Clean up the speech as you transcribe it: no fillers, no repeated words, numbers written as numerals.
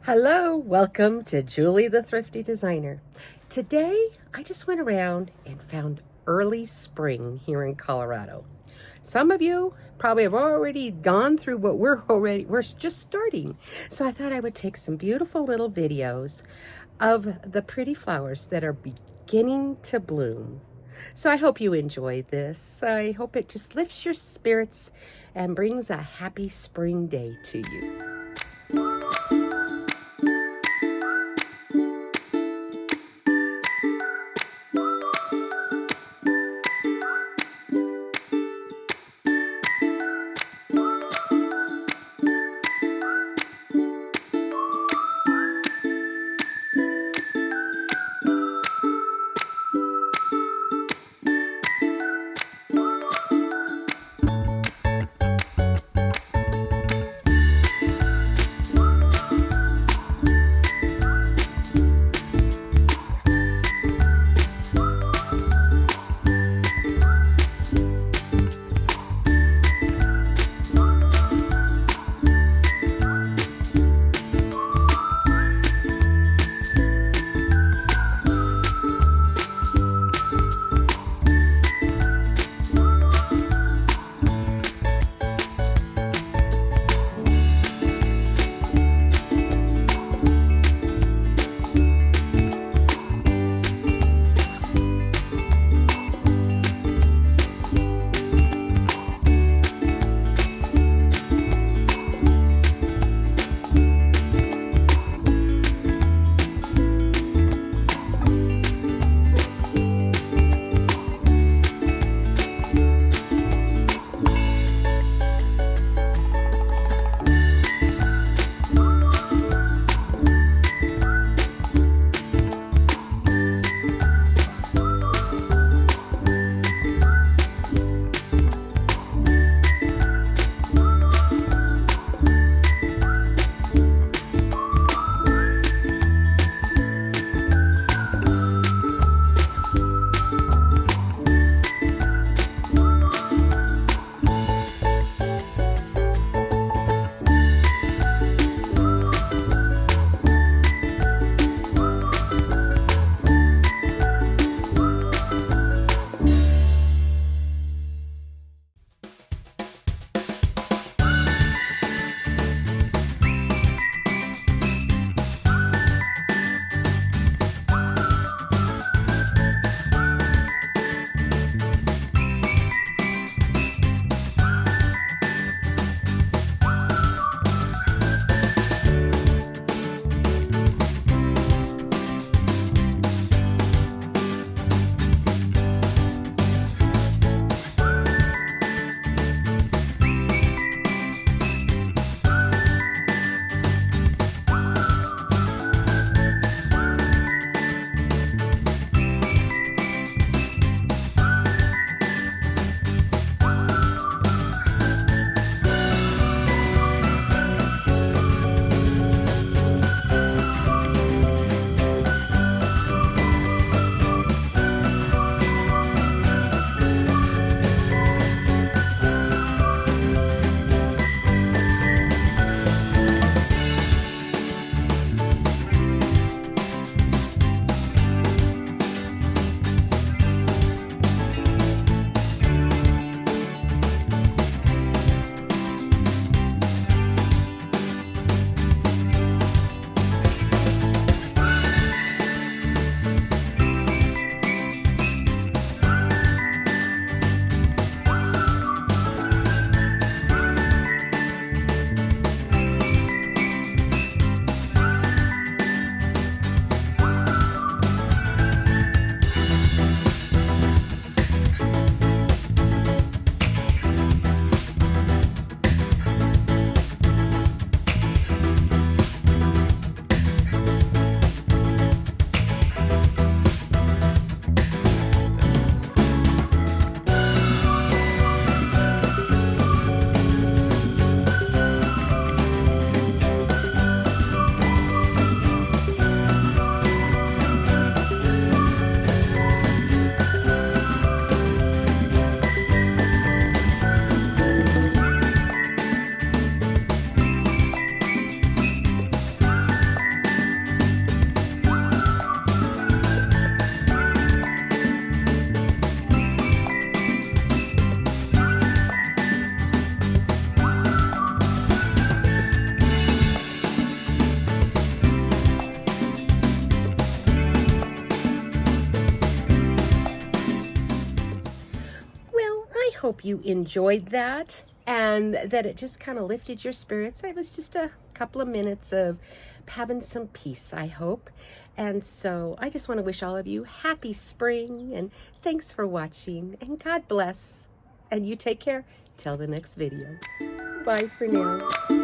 Hello, welcome to Julie the Thrifty Designer. Today, I just went around and found early spring here in Colorado. Some of you probably have already gone through what we're just starting. So I thought I would take some beautiful little videos of the pretty flowers that are beginning to bloom. So I hope you enjoy this. I hope it just lifts your spirits and brings a happy spring day to you. hope you enjoyed that and that it just kind of lifted your spirits. It was just a couple of minutes of having some peace, I hope. And so I just want to wish all of you happy spring, and thanks for watching, and God bless. And you take care till the next video. Bye for now.